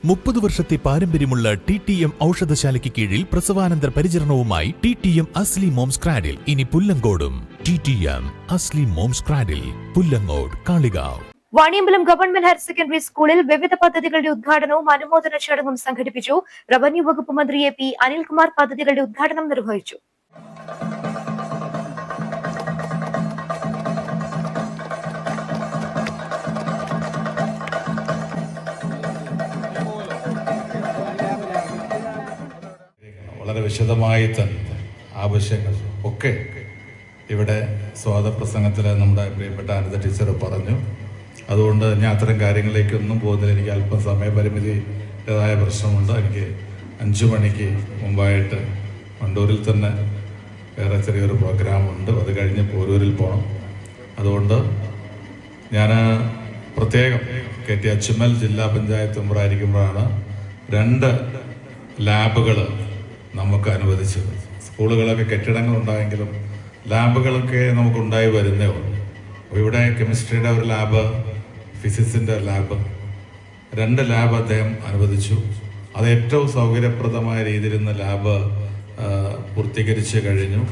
30 വർഷത്തെ പാരമ്പര്യമുള്ള TTM ഔഷധശാലയ്ക്ക് കീഴിൽ പ്രസവാനന്തര പരിചരണവുമായി TTM അസ്ലി മോംസ് ക്രാഡിൽ ഇനി പുല്ലങ്കോടും. TTM Asli moms cradle, Pullangode, Kalikavu. Vaniyambalam government higher secondary സ്കൂളിൽ വിവിധ പദ്ധതികളുടെ ഉദ്ഘാടനവും അനുമോദന ചടങ്ങും സംഘടിപ്പിച്ചു. റവന്യൂ വകുപ്പ് മന്ത്രി AP അനിൽകുമാർ പദ്ധതികളുടെ ഉദ്ഘാടനം നിർവഹിച്ചു. വളരെ വിശദമായി തന്നെ ആവശ്യങ്ങൾ ഒക്കെ ഇവിടെ സ്വാഗതപ്രസംഗത്തിൽ നമ്മുടെ പ്രിയപ്പെട്ട അനിത ടീച്ചർ പറഞ്ഞു. അതുകൊണ്ട് ഞാൻ അത്തരം കാര്യങ്ങളിലേക്കൊന്നും പോകുന്നില്ല. എനിക്ക് അല്പം സമയപരിമിതിയുടേതായ പ്രശ്നമുണ്ട്. എനിക്ക് 5 മണിക്ക് മുമ്പായിട്ട് വണ്ടൂരിൽ തന്നെ വേറെ ചെറിയൊരു പ്രോഗ്രാമുണ്ട്. അത് കഴിഞ്ഞ് പോരൂരിൽ പോകണം. അതുകൊണ്ട് ഞാൻ പ്രത്യേകം KT അജ്മൽ ജില്ലാ പഞ്ചായത്ത് മെമ്പറായിരിക്കുമ്പോഴാണ് 2 ലാബുകൾ നമുക്ക് അനുവദിച്ചത്. സ്കൂളുകളൊക്കെ കെട്ടിടങ്ങളുണ്ടായെങ്കിലും ലാബുകളൊക്കെ നമുക്കുണ്ടായി വരുന്നേ ഉള്ളൂ. അപ്പോൾ ഇവിടെ കെമിസ്ട്രിയുടെ ഒരു ലാബ്, ഫിസിക്സിൻ്റെ ഒരു ലാബ്, 2 ലാബ് അദ്ദേഹം അനുവദിച്ചു. അത് ഏറ്റവും സൗകര്യപ്രദമായ രീതിയിൽ ഇന്ന് ലാബ് പൂർത്തീകരിച്ച് കഴിഞ്ഞു.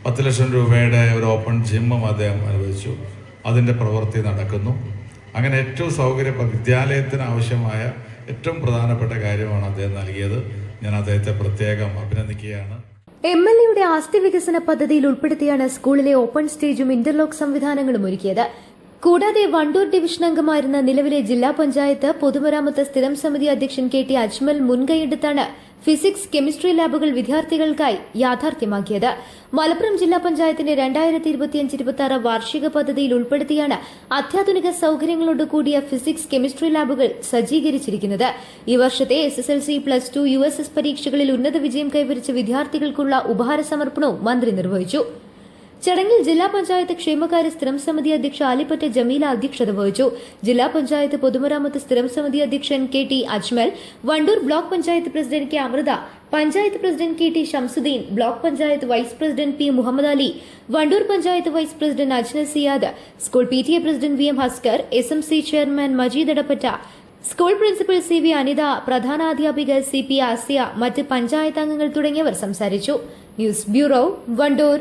10 ലക്ഷം രൂപയുടെ ഒരു ഓപ്പൺ ജിമ്മും അദ്ദേഹം അനുവദിച്ചു. അതിൻ്റെ പ്രവൃത്തി നടക്കുന്നു. അങ്ങനെ ഏറ്റവും വിദ്യാലയത്തിന് ആവശ്യമായ ഏറ്റവും പ്രധാനപ്പെട്ട കാര്യമാണ് അദ്ദേഹം നൽകിയത്. ഞാൻ അദ്ദേഹത്തെ പ്രത്യേകം അഭിനന്ദിക്കുകയാണ്. MLAയുടെ ആസ്തി വികസന പദ്ധതിയിൽ ഉൾപ്പെടുത്തിയാണ് സ്കൂളിലെ ഓപ്പൺ സ്റ്റേജും ഇന്റർലോക്ക് സംവിധാനങ്ങളും ഒരുക്കിയത്. കൂടാതെ വണ്ടൂർ ഡിവിഷൻ അംഗമായിരുന്ന നിലവിലെ ജില്ലാ പഞ്ചായത്ത് പൊതുമരാമത്ത് സ്ഥിരം സമിതി അധ്യക്ഷൻ KT അജ്മൽ മുൻകൈയെടുത്താണ് ഫിസിക്സ്, കെമിസ്ട്രി ലാബുകൾ വിദ്യാർത്ഥികൾക്കായി യാഥാർത്ഥ്യമാക്കിയത്. മലപ്പുറം ജില്ലാ പഞ്ചായത്തിന്റെ 2025-26 വാർഷിക പദ്ധതിയിൽ ഉൾപ്പെടുത്തിയാണ് അത്യാധുനിക സൌകര്യങ്ങളോട് കൂടിയ ഫിസിക്സ്, കെമിസ്ട്രി ലാബുകൾ സജ്ജീകരിച്ചിരിക്കുന്നത്. ഈ വർഷത്തെ SSLC, +2, USS പരീക്ഷകളിൽ ഉന്നത വിജയം കൈവരിച്ച വിദ്യാർത്ഥികൾക്കുള്ള ഉപഹാര സമർപ്പണവും മന്ത്രി നിർവഹിച്ചു. ചടങ്ങിൽ ജില്ലാ പഞ്ചായത്ത് ക്ഷേമകാര്യ സ്ഥിരം സമിതി അധ്യക്ഷ ആലിപ്പറ്റ ജമീല അധ്യക്ഷത വഹിച്ചു. ജില്ലാ പഞ്ചായത്ത് പൊതുമരാമത്ത് സ്ഥിരം സമിതി അധ്യക്ഷൻ KT Ajmal, Wandoor block panchayat president K Amrutha, panchayat president KT Shamsudheen, block panchayat vice president P Muhammad Ali, Wandoor panchayat vice president Ajnas Siyad, school PTA president VM Haskar, SMC chairman Majeed Edappatta, school principal CV Anitha, പ്രധാനാധ്യാപിക CP ആസിയ, മറ്റ് പഞ്ചായത്ത് അംഗങ്ങൾ തുടങ്ങിയവർ സംസാരിച്ചു. News bureau, Wandoor.